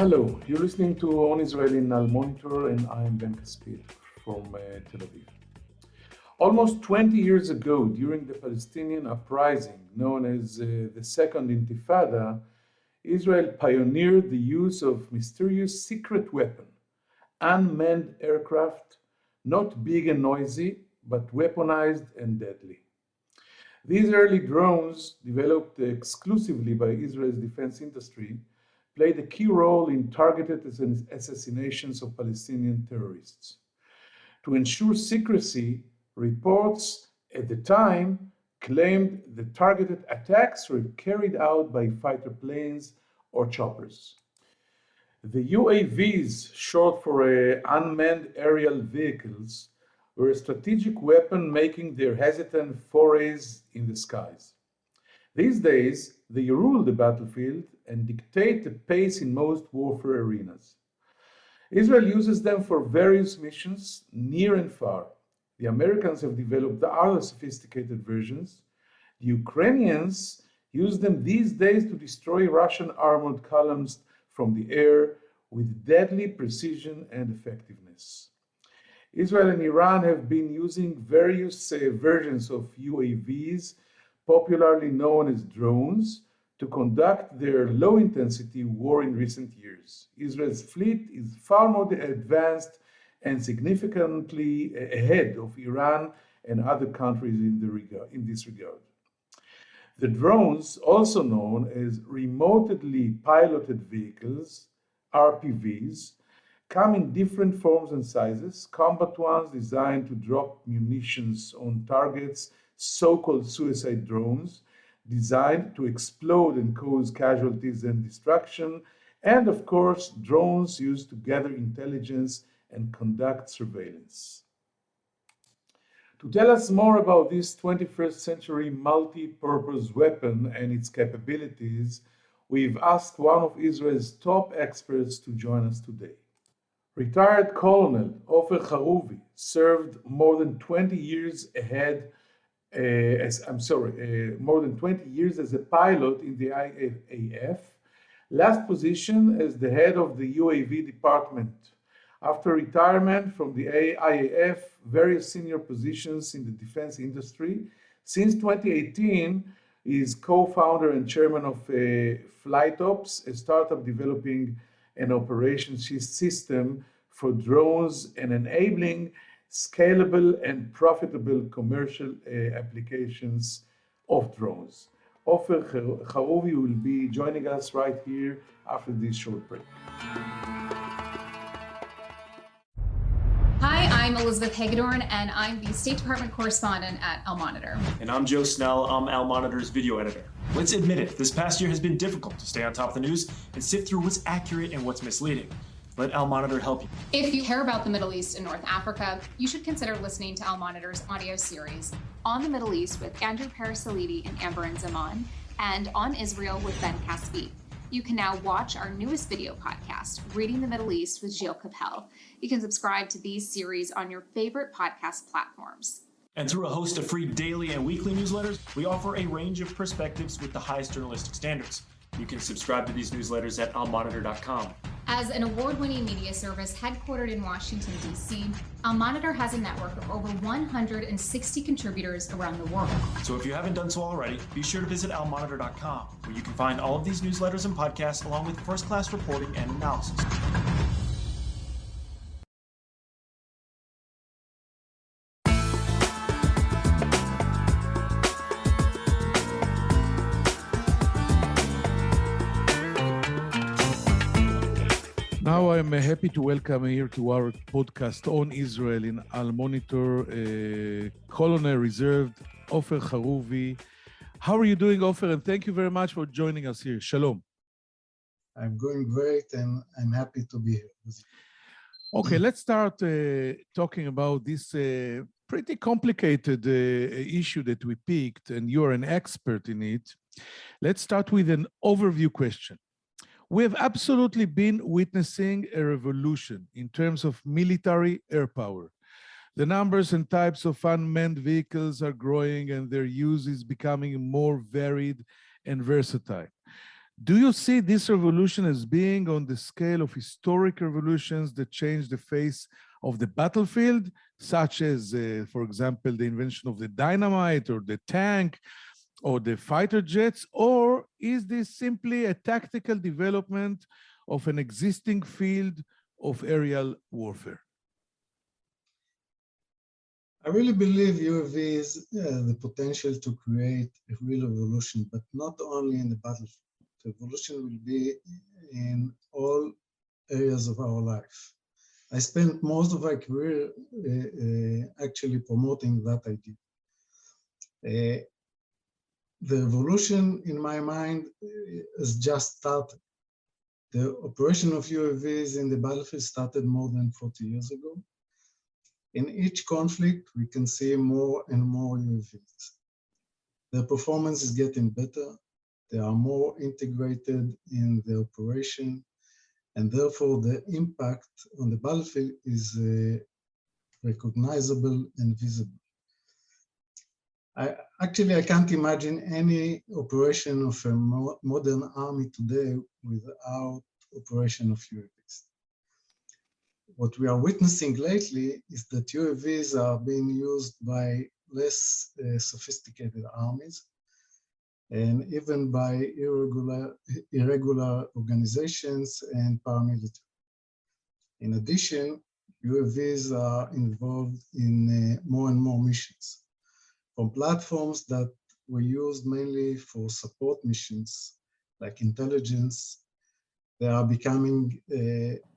Hello, you're listening to On Israel in Al Monitor, and I'm Ben Caspit from Tel Aviv. Almost 20 years ago, during the Palestinian uprising known as the Second Intifada, Israel pioneered the use of mysterious secret weapon, unmanned aircraft, not big and noisy, but weaponized and deadly. These early drones, developed exclusively by Israel's defense industry, played a key role in targeted assassinations of Palestinian terrorists. To ensure secrecy, reports at the time claimed the targeted attacks were carried out by fighter planes or choppers. The UAVs, short for Unmanned Aerial Vehicles, were a strategic weapon making their hesitant forays in the skies. These days, they rule the battlefield and dictate the pace in most warfare arenas. Israel uses them for various missions, near and far. The Americans have developed the other sophisticated versions. The Ukrainians use them these days to destroy Russian armored columns from the air with deadly precision and effectiveness. Israel and Iran have been using various versions of UAVs, popularly known as drones, to conduct their low-intensity war in recent years. Israel's fleet is far more advanced and significantly ahead of Iran and other countries in this regard. The drones, also known as remotely piloted vehicles, RPVs, come in different forms and sizes. Combat ones designed to drop munitions on targets, so-called suicide drones, designed to explode and cause casualties and destruction, and of course, drones used to gather intelligence and conduct surveillance. To tell us more about this 21st century multi-purpose weapon and its capabilities, we've asked one of Israel's top experts to join us today. Retired Colonel Ofer Haruvi served more than 20 years more than 20 years as a pilot in the IAF, last position as the head of the UAV department. After retirement from the IAF, various senior positions in the defense industry. Since 2018, he is co-founder and chairman of FlightOps, a startup developing an operations system for drones and enabling scalable and profitable commercial applications of drones. Ofer Haruvi will be joining us right here after this short break. Hi, I'm Elizabeth Hagedorn, and I'm the State Department correspondent at Al Monitor. And I'm Joe Snell. I'm Al Monitor's video editor. Let's admit it, this past year has been difficult to stay on top of the news and sift through what's accurate and what's misleading. Let Al Monitor help you. If you care about the Middle East and North Africa, you should consider listening to Al Monitor's audio series On the Middle East with Andrew Parasalidi and Amber and Zaman, and On Israel with Ben Caspit. You can now watch our newest video podcast, Reading the Middle East with Gilles Capel. You can subscribe to these series on your favorite podcast platforms. And through a host of free daily and weekly newsletters, we offer a range of perspectives with the highest journalistic standards. You can subscribe to these newsletters at almonitor.com. As an award-winning media service headquartered in Washington, D.C., Al Monitor has a network of over 160 contributors around the world. So if you haven't done so already, be sure to visit almonitor.com, where you can find all of these newsletters and podcasts along with first-class reporting and analysis. Now I'm happy to welcome here to our podcast on Israel in Al Monitor, Colonel Reserved Ofer Haruvi. How are you doing, Ofer? And thank you very much for joining us here. Shalom. I'm doing great, and I'm happy to be here with you. Okay, let's start talking about this pretty complicated issue that we picked, and you're an expert in it. Let's start with an overview question. We have absolutely been witnessing a revolution in terms of military air power. The numbers and types of unmanned vehicles are growing, and their use is becoming more varied and versatile. Do you see this revolution as being on the scale of historic revolutions that changed the face of the battlefield, such as, for example, the invention of the dynamite or the tank or the fighter jets, or is this simply a tactical development of an existing field of aerial warfare? I really believe UAVs the potential to create a real revolution, but not only in the battlefield. The revolution will be in all areas of our life. I spent most of my career actually promoting that idea. The revolution, in my mind, has just started. The operation of UAVs in the battlefield started more than 40 years ago. In each conflict, we can see more and more UAVs. Their performance is getting better. They are more integrated in the operation, and therefore the impact on the battlefield is recognizable and visible. I can't imagine any operation of a modern army today without operation of UAVs. What we are witnessing lately is that UAVs are being used by less sophisticated armies and even by irregular organizations and paramilitary. In addition, UAVs are involved in more and more missions. From platforms that were used mainly for support missions, like intelligence, they are becoming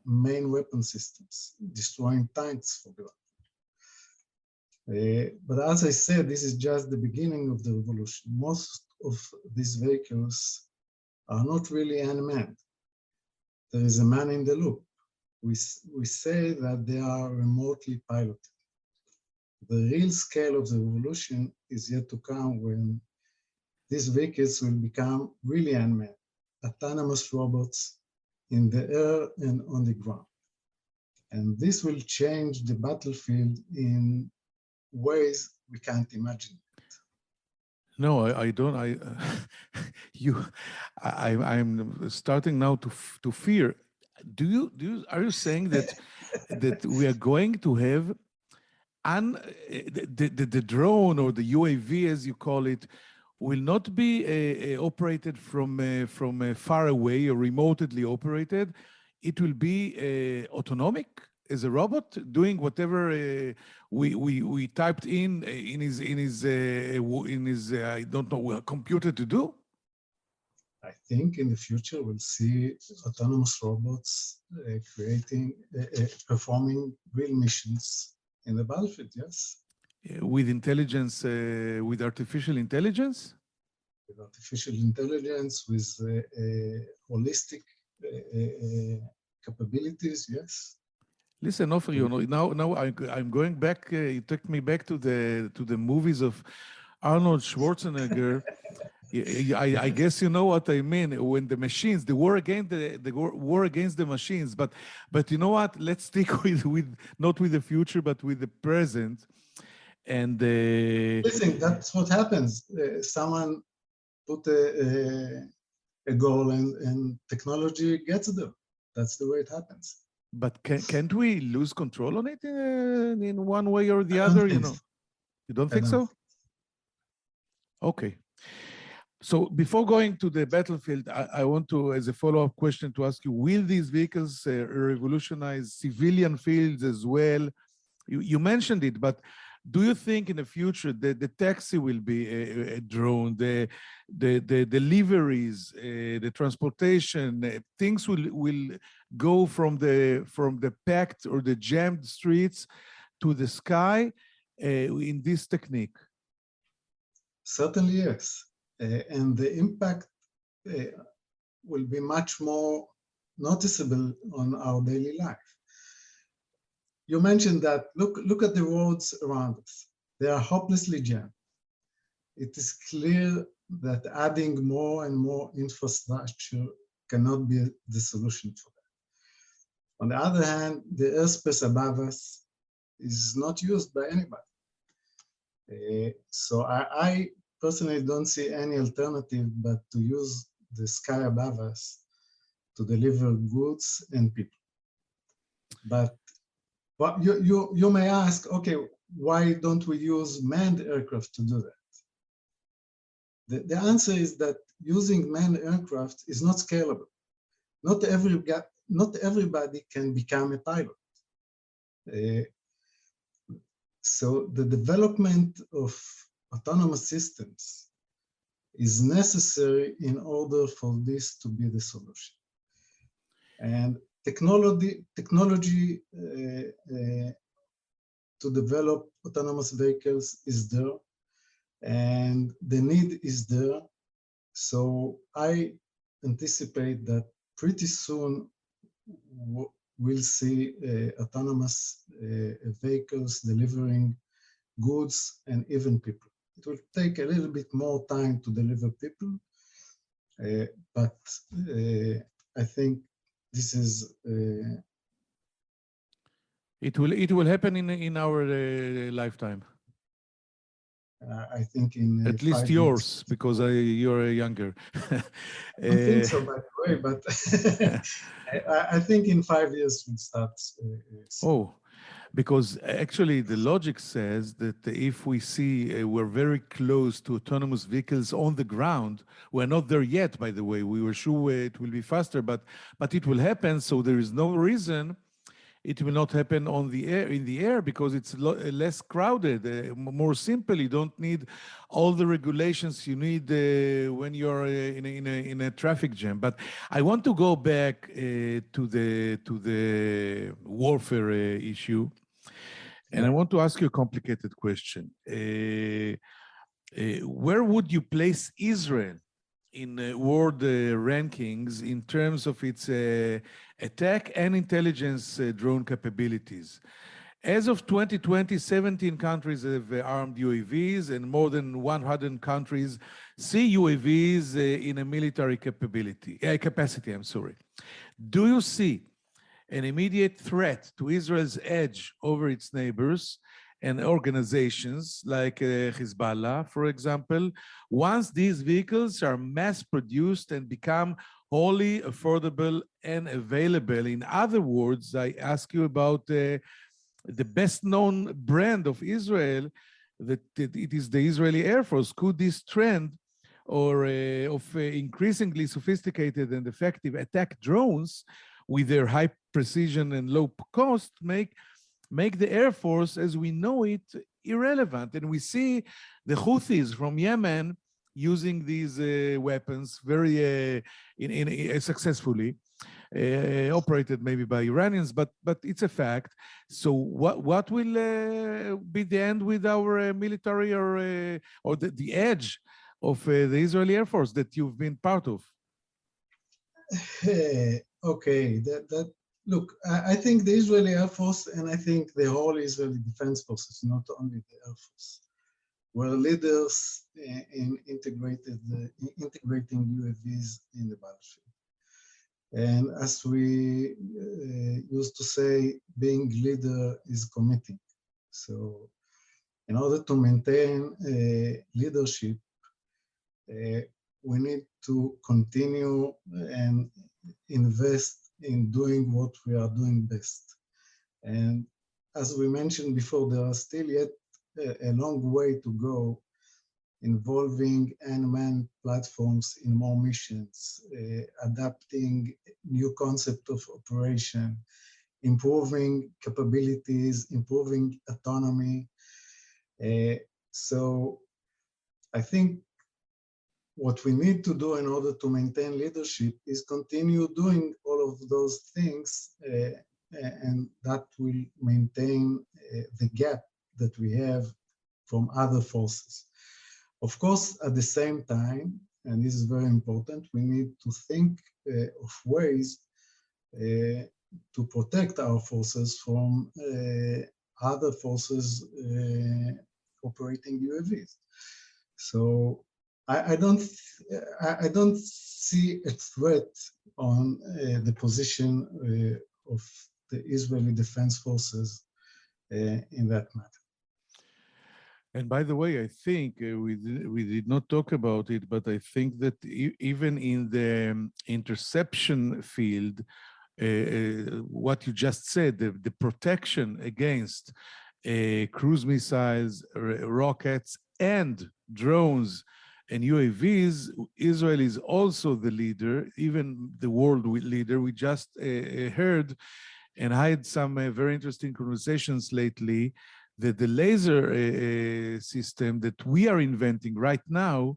main weapon systems, destroying tanks, for example. But as I said, this is just the beginning of the revolution. Most of these vehicles are not really unmanned. There is a man in the loop. We say that they are remotely piloted. The real scale of the revolution is yet to come when these vehicles will become really unmanned, autonomous robots in the air and on the ground. And this will change the battlefield in ways we can't imagine. No, I don't. I'm starting now to fear. Are you saying that that we are going to have the drone or the UAV, as you call it, will not be operated from far away or remotely operated? It will be autonomic as a robot doing whatever we typed in his I don't know, computer to do. I think in the future we'll see autonomous robots performing real missions in the battlefield. Yes. With intelligence, with artificial intelligence? With artificial intelligence, with holistic capabilities, yes. Listen, Ofer, you know, now I'm going back. You took me back to the movies of Arnold Schwarzenegger. I guess you know what I mean. When the machines, the war against the machines. But you know what? Let's stick with not with the future, but with the present. And listen, that's what happens. Someone put a goal, and technology gets them. That's the way it happens. But can't we lose control on it in one way or the other? You know, you don't think so? Okay. So before going to the battlefield, I want to, as a follow-up question, to ask you: will these vehicles revolutionize civilian fields as well? You mentioned it, but do you think in the future that the taxi will be a drone, the deliveries, the transportation, things will go from the packed or the jammed streets to the sky in this technique? Certainly, yes. And the impact will be much more noticeable on our daily life. You mentioned that, look at the roads around us. They are hopelessly jammed. It is clear that adding more and more infrastructure cannot be the solution for that. On the other hand, the airspace above us is not used by anybody. So I personally don't see any alternative but to use the sky above us to deliver goods and people. But you may ask, okay, why don't we use manned aircraft to do that? The answer is that using manned aircraft is not scalable. Not everybody can become a pilot. So the development of autonomous systems is necessary in order for this to be the solution. And technology to develop autonomous vehicles is there, and the need is there. So I anticipate that pretty soon we'll see autonomous vehicles delivering goods and even people. It will take a little bit more time to deliver people, but I think this is. It will happen in our lifetime. I think in at least 5 yours, years. because you're younger. I don't think so, by the way, but I think in 5 years we'll start. Oh, because actually the logic says that if we see we're very close to autonomous vehicles on the ground, we're not there yet, by the way. We were sure it will be faster, but it will happen. So there is no reason it will not happen on the air, in the air, because it's less crowded, more simple. You don't need all the regulations you need when you're in a traffic jam. But I want to go back to the warfare issue, and I want to ask you a complicated question. Where would you place Israel in world rankings in terms of its attack and intelligence drone capabilities? As of 2020, 17 countries have armed UAVs, and more than 100 countries see UAVs in a military capacity. Do you see an immediate threat to Israel's edge over its neighbors and organizations like Hezbollah, for example, once these vehicles are mass-produced and become wholly affordable and available? In other words, I ask you about the best-known brand of Israel, that it is the Israeli Air Force. Could this trend of increasingly sophisticated and effective attack drones with their high precision and low cost make the Air Force as we know it irrelevant? And we see the Houthis from Yemen using these weapons very successfully, operated maybe by Iranians, but it's a fact. So what will be the end with our military or the edge of the Israeli Air Force that you've been part of? Okay, look, I think the Israeli Air Force, and I think the whole Israeli Defense Forces, not only the Air Force, were leaders in integrating UAVs in the battlefield. And as we used to say, being leader is committing. So in order to maintain leadership, we need to continue and invest in doing what we are doing best. And as we mentioned before, there are still yet a long way to go involving unmanned platforms in more missions, adapting new concept of operation, improving capabilities, improving autonomy. So I think what we need to do in order to maintain leadership is continue doing all of those things, and that will maintain the gap that we have from other forces. Of course, at the same time, and this is very important, we need to think of ways to protect our forces from other forces operating UAVs. So I don't see a threat on the position of the Israeli Defense Forces in that matter. And by the way, I think we did not talk about it, but I think that even in the interception field, what you just said, the protection against cruise missiles, rockets, and drones and UAVs, Israel is also the leader, even the world leader. We just heard, and I had some very interesting conversations lately, that the laser system that we are inventing right now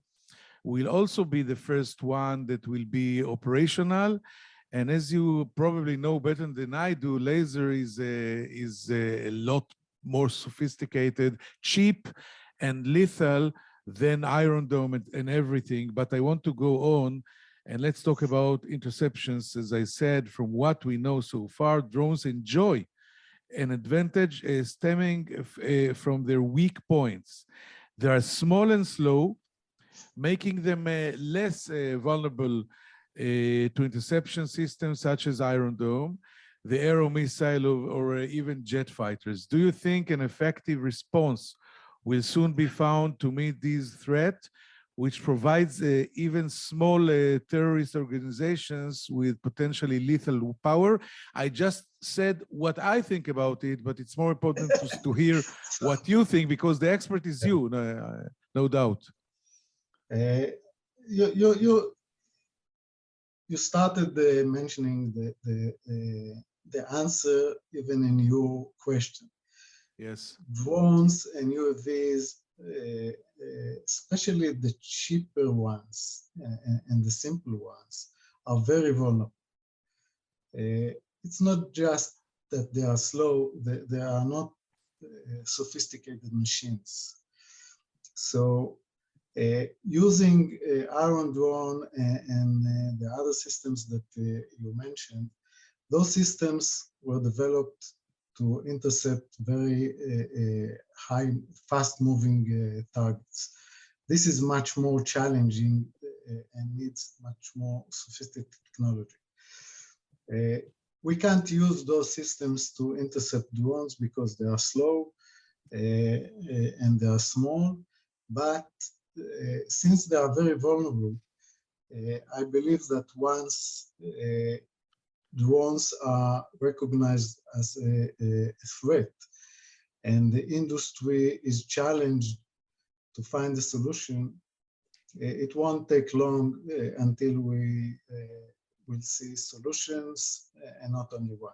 will also be the first one that will be operational. And as you probably know better than I do, laser is a lot more sophisticated, cheap, and lethal than Iron Dome and everything. But I want to go on and let's talk about interceptions. As I said, from what we know so far, drones enjoy an advantage stemming from their weak points. They are small and slow, making them less vulnerable to interception systems such as Iron Dome, the Arrow missile, or even jet fighters. Do you think an effective response will soon be found to meet these threats, which provides even small terrorist organizations with potentially lethal power? I just said what I think about it, but it's more important to hear what you think, because the expert is you, no doubt. You started mentioning the answer even in your question. Yes. Drones and UAVs, especially the cheaper ones and the simple ones, are very vulnerable. It's not just that they are slow, they are not sophisticated machines. So using Iron Drone and the other systems that you mentioned, those systems were developed to intercept very high, fast-moving targets. This is much more challenging and needs much more sophisticated technology. We can't use those systems to intercept drones because they are slow and they are small, but since they are very vulnerable, I believe that once drones are recognized as a threat and the industry is challenged to find a solution, it won't take long until we will see solutions and not only one.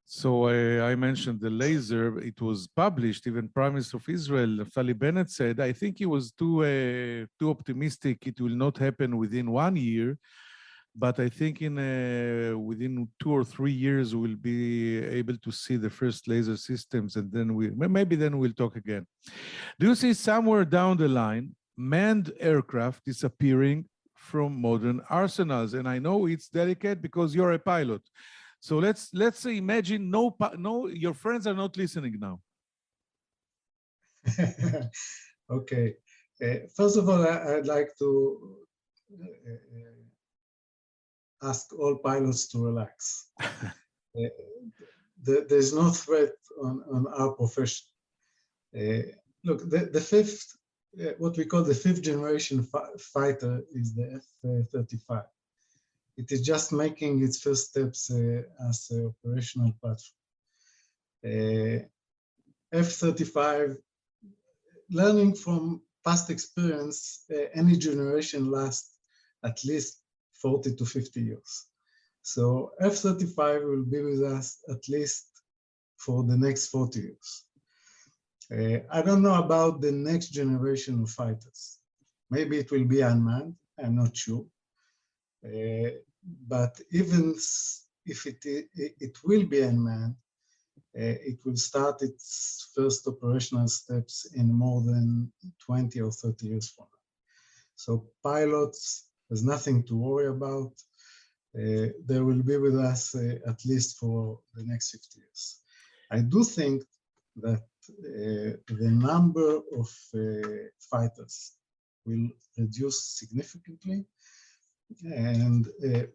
So I mentioned the laser. It was published. Even Prime Minister of Israel, Naftali Bennett, said, I think he was too optimistic. It will not happen within 1 year. But I think within 2 or 3 years, we'll be able to see the first laser systems, and then maybe we'll talk again. Do you see somewhere down the line manned aircraft disappearing from modern arsenals? And I know it's delicate because you're a pilot. So let's imagine your friends are not listening now. Okay. First of all, I'd like to ask all pilots to relax. There's no threat on our profession. Look, the fifth, what we call the fifth generation fighter is the F-35. It is just making its first steps as an operational platform. F-35, learning from past experience, any generation lasts at least 40 to 50 years. So F-35 will be with us at least for the next 40 years. I don't know about the next generation of fighters. Maybe it will be unmanned, I'm not sure. But even if it will be unmanned, it will start its first operational steps in more than 20 or 30 years from now. So pilots, there's nothing to worry about. They will be with us at least for the next 50 years. I do think that the number of fighters will reduce significantly, and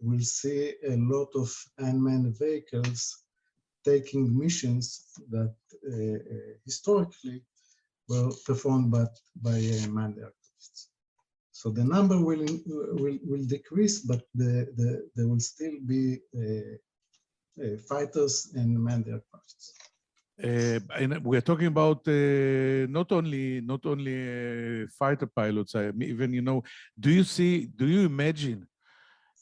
we'll see a lot of unmanned vehicles taking missions that historically were performed by manned aircrafts. So the number will decrease, but there will still be fighters and manned aircrafts. And we're talking about not only fighter pilots. Even do you imagine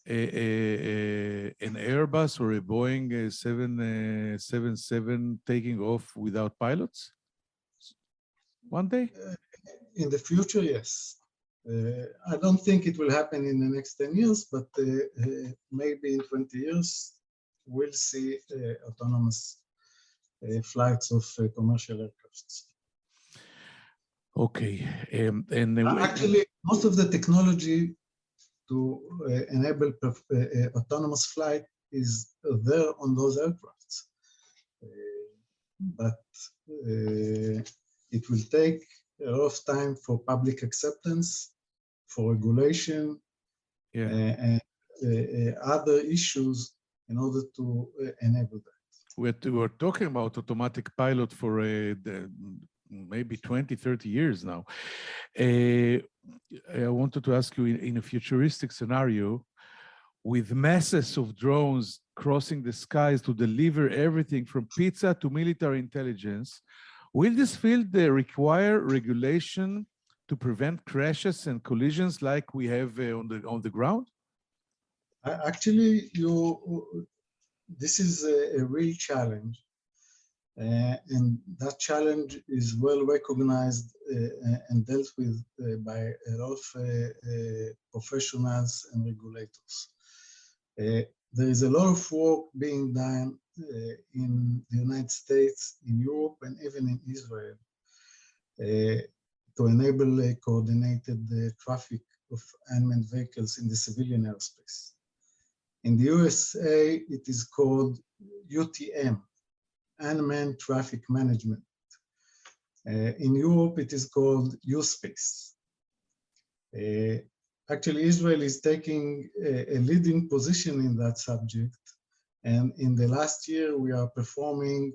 an Airbus or a Boeing 777 taking off without pilots one day? In the future, yes. I don't think it will happen in the next 10 years, but maybe in 20 years, we'll see autonomous flights of commercial aircrafts. Okay. Actually, most of the technology to enable autonomous flight is there on those aircrafts. But it will take a lot of time for public acceptance, for regulation, and other issues in order to enable that. We're talking about automatic pilot for maybe 20, 30 years now. I wanted to ask you, in a futuristic scenario, with masses of drones crossing the skies to deliver everything from pizza to military intelligence, will this field require regulation to prevent crashes and collisions like we have on the ground? Actually, this is a real challenge, and that challenge is well recognized and dealt with by a lot of professionals and regulators. There is a lot of work being done in the United States, in Europe, and even in Israel to enable coordinated traffic of unmanned vehicles in the civilian airspace. In the USA, it is called UTM, Unmanned Traffic Management. In Europe, it is called USpace. Actually, Israel is taking a leading position in that subject. And in the last year, we are performing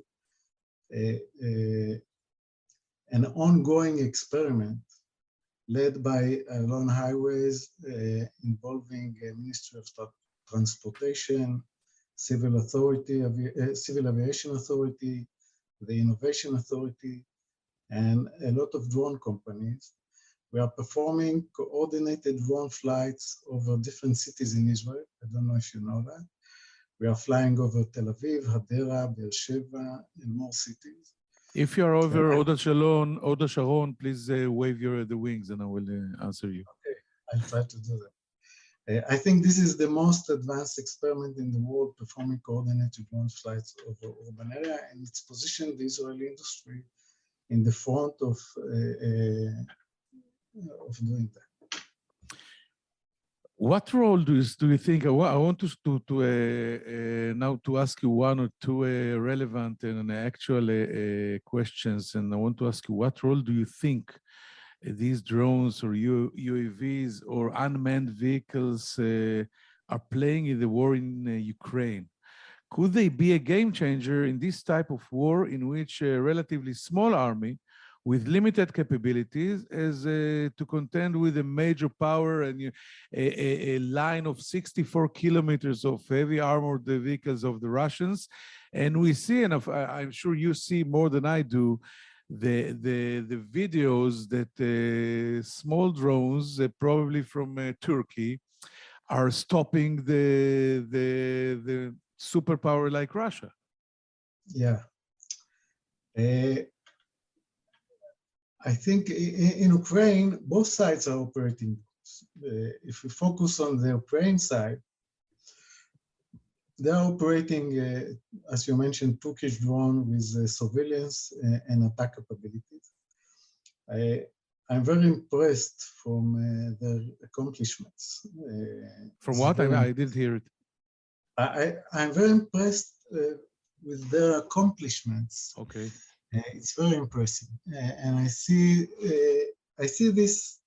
an ongoing experiment led by Alon Highways involving Ministry of Transportation, Civil Aviation Authority, the Innovation Authority, and a lot of drone companies. We are performing coordinated drone flights over different cities in Israel. I don't know if you know that. We are flying over Tel Aviv, Hadera, Beersheba, and more cities. If you are over Oda Sharon, please wave the wings and I will answer you. Okay, I'll try to do that. I think this is the most advanced experiment in the world performing coordinated drone flights over urban area, and it's positioned the Israeli industry in the front of doing that. What role do you think? I want to now to ask you one or two relevant and actual questions, and I want to ask you, what role do you think these drones or UAVs or unmanned vehicles are playing in the war in Ukraine? Could they be a game changer in this type of war in which a relatively small army with limited capabilities is to contend with a major power and a line of 64 kilometers of heavy armored vehicles of the Russians? And we see, and I'm sure you see more than I do, the videos that small drones, probably from Turkey, are stopping the superpower like Russia. Yeah. I think in Ukraine, both sides are operating. If we focus on the Ukraine side, they are operating, as you mentioned, Turkish drone with surveillance and attack capabilities. I'm very impressed from their accomplishments. From what? I didn't hear it. I'm very impressed with their accomplishments. Okay. It's very impressive, and I see this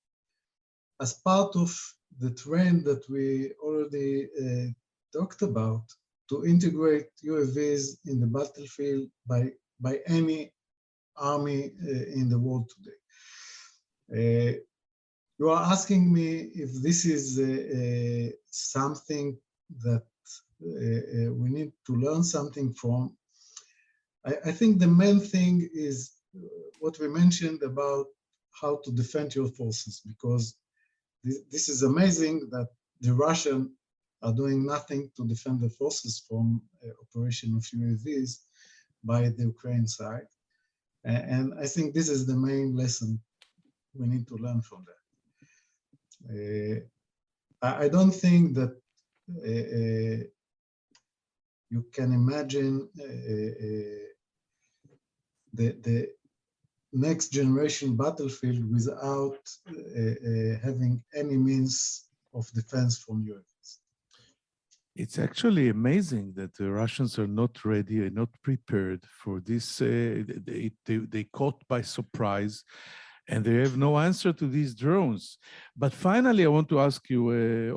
as part of the trend that we already talked about, to integrate UAVs in the battlefield by any army in the world today. You are asking me if this is something that we need to learn something from. I think the main thing is what we mentioned about how to defend your forces, because this is amazing that the Russians are doing nothing to defend the forces from operation of UAVs by the Ukraine side. And I think this is the main lesson we need to learn from that. I don't think that you can imagine the next generation battlefield without having any means of defense from UAVs. It's actually amazing that the Russians are not ready and not prepared for this. They caught by surprise, and they have no answer to these drones. But finally, I want to ask you,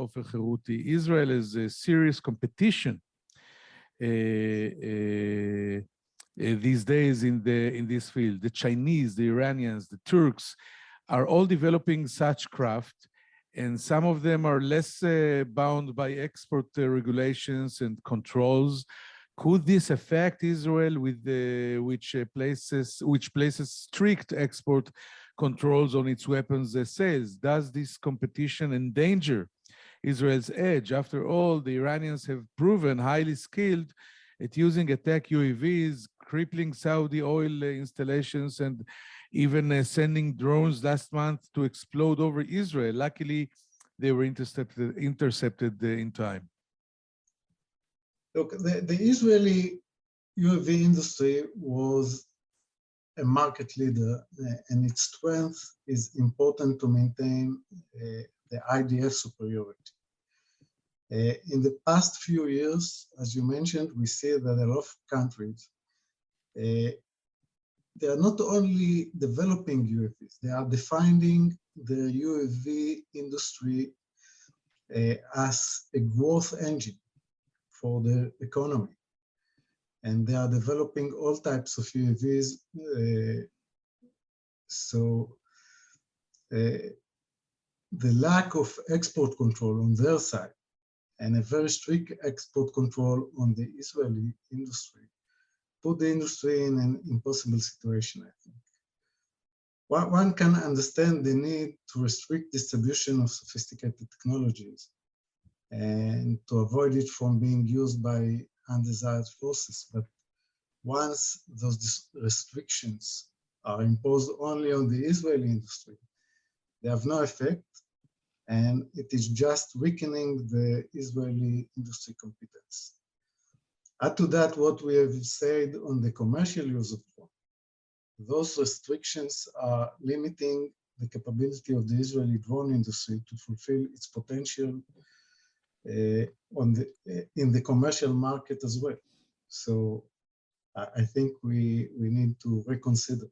Ofer Haruvi, Israel is a serious competition these days in this field. The Chinese, the Iranians, the Turks are all developing such craft, and some of them are less bound by export regulations and controls. Could this affect Israel with which places strict export controls on its weapons sales? Does this competition endanger Israel's edge? After all, the Iranians have proven highly skilled at using attack UAVs, crippling Saudi oil installations, and even sending drones last month to explode over Israel. Luckily, they were intercepted in time. Look, the Israeli UAV industry was a market leader, and its strength is important to maintain the IDF superiority. In the past few years, as you mentioned, we see that a lot of countries, they are not only developing UAVs, they are defining the UAV industry as a growth engine for the economy. And they are developing all types of UAVs. So the lack of export control on their side and a very strict export control on the Israeli industry put the industry in an impossible situation, I think. One can understand the need to restrict distribution of sophisticated technologies and to avoid it from being used by undesired forces. But once those restrictions are imposed only on the Israeli industry, they have no effect, and it is just weakening the Israeli industry competence. Add to that what we have said on the commercial use of drones. Those restrictions are limiting the capability of the Israeli drone industry to fulfill its potential in the commercial market as well. So I think we need to reconsider.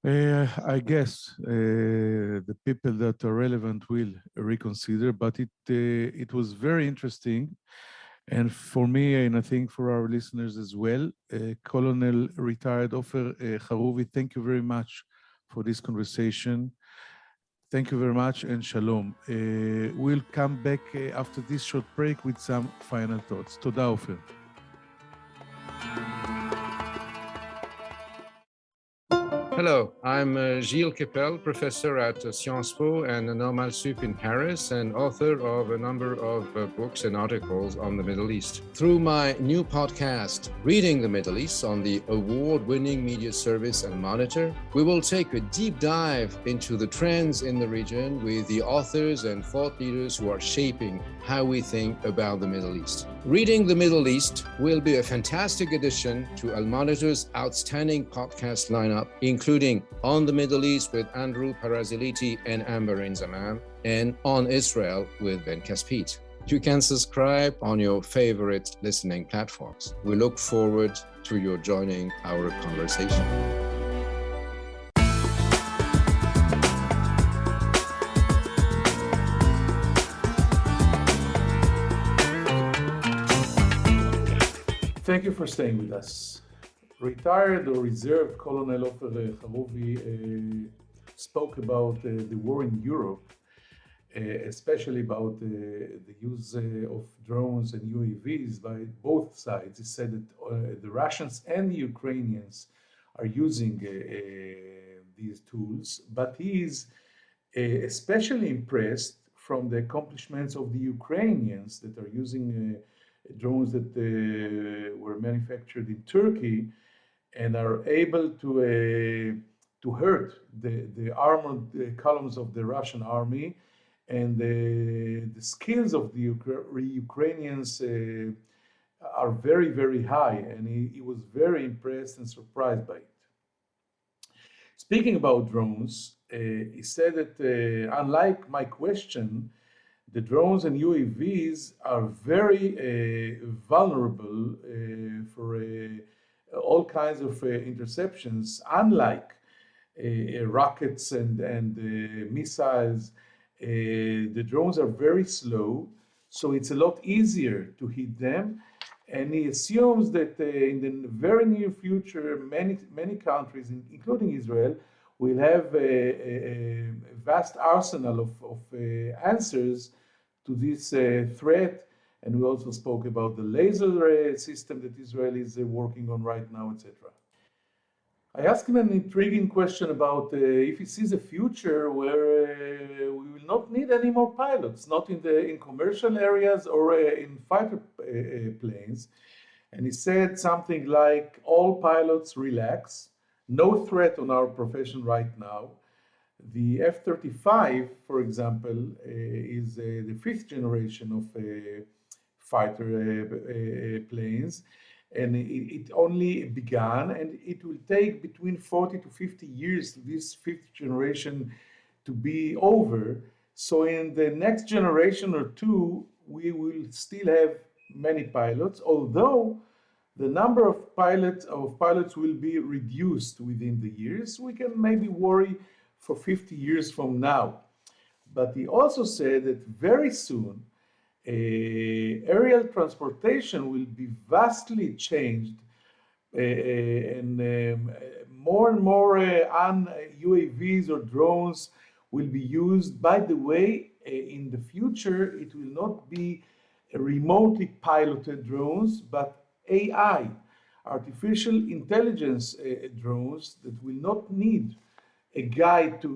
I guess the people that are relevant will reconsider, but it was very interesting. And for me, and I think for our listeners as well, Colonel retired Ofer Haruvi, thank you very much for this conversation. Thank you very much, and shalom. We'll come back after this short break with some final thoughts. Toda, Ofer. Hello, I'm Gilles Kepel, professor at Sciences Po and Normal Sup in Paris, and author of a number of books and articles on the Middle East. Through my new podcast, Reading the Middle East, on the award-winning media service Al-Monitor, we will take a deep dive into the trends in the region with the authors and thought leaders who are shaping how we think about the Middle East. Reading the Middle East will be a fantastic addition to Al-Monitor's outstanding podcast lineup, including On the Middle East with Andrew Paraziliti and Amber Zaman, and On Israel with Ben Caspit. You can subscribe on your favorite listening platforms. We look forward to your joining our conversation. Thank you for staying with us. Retired or reserved Colonel Ofer Haruvi spoke about the war in Europe, especially about the use of drones and UAVs by both sides. He said that the Russians and the Ukrainians are using these tools, but he is especially impressed from the accomplishments of the Ukrainians that are using drones that were manufactured in Turkey and are able to hurt the armored columns of the Russian army. And the skills of the Ukrainians are very, very high, and he was very impressed and surprised by it. Speaking about drones, he said that unlike my question, the drones and UAVs are very vulnerable for all kinds of interceptions, unlike rockets and missiles. The drones are very slow, so it's a lot easier to hit them. And he assumes that in the very near future, many countries, including Israel, will have a vast arsenal of answers to this threat. And we also spoke about the laser system that Israel is working on right now, etc. I asked him an intriguing question about if he sees a future where we will not need any more pilots, not in commercial areas or in fighter planes. And he said something like, all pilots relax, no threat on our profession right now. The F-35, for example, is the fifth generation of fighter planes. And it only began, and it will take between 40 to 50 years for this fifth generation to be over. So in the next generation or two, we will still have many pilots, although the number of pilots will be reduced within the years. We can maybe worry for 50 years from now. But he also said that very soon, aerial transportation will be vastly changed, and more UAVs or drones will be used. By the way, in the future, it will not be remotely piloted drones, but AI, artificial intelligence drones that will not need a guy to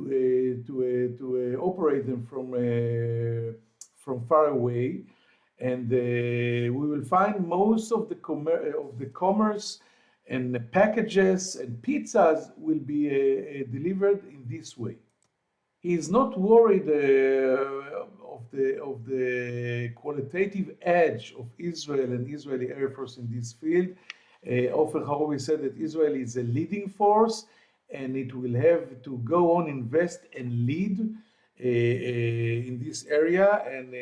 operate them from far away, and we will find most of the commerce and the packages and pizzas will be delivered in this way. He is not worried of the qualitative edge of Israel and Israeli Air Force in this field. Ofer Haruvi said that Israel is a leading force, and it will have to go on, invest and lead in this area, and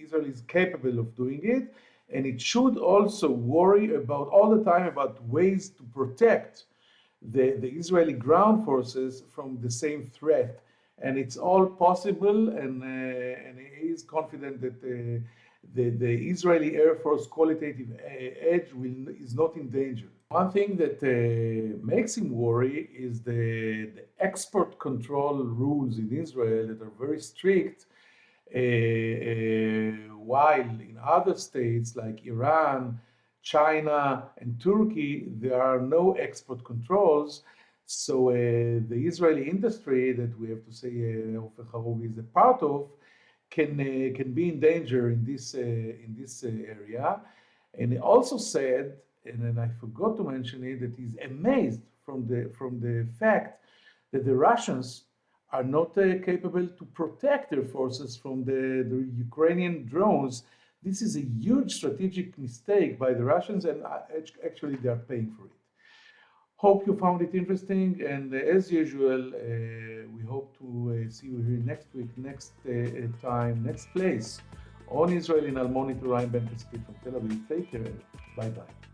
Israel is capable of doing it. And it should also worry about all the time about ways to protect the Israeli ground forces from the same threat. And it's all possible, and he is confident that the Israeli Air Force qualitative edge is not in danger. One thing that makes him worry is the export control rules in Israel that are very strict, while in other states like Iran, China, and Turkey, there are no export controls. So the Israeli industry that we have to say Ofer Haruvi is a part of can be in danger in this area. And he also said, and then I forgot to mention it, that he's amazed from the fact that the Russians are not capable to protect their forces from the Ukrainian drones. This is a huge strategic mistake by the Russians, and actually they are paying for it. Hope you found it interesting, and as usual, we hope to see you here next week, next time, next place on Israel in Al Monitor. I'm Ben Caspit from Tel Aviv. Take care. Bye-bye.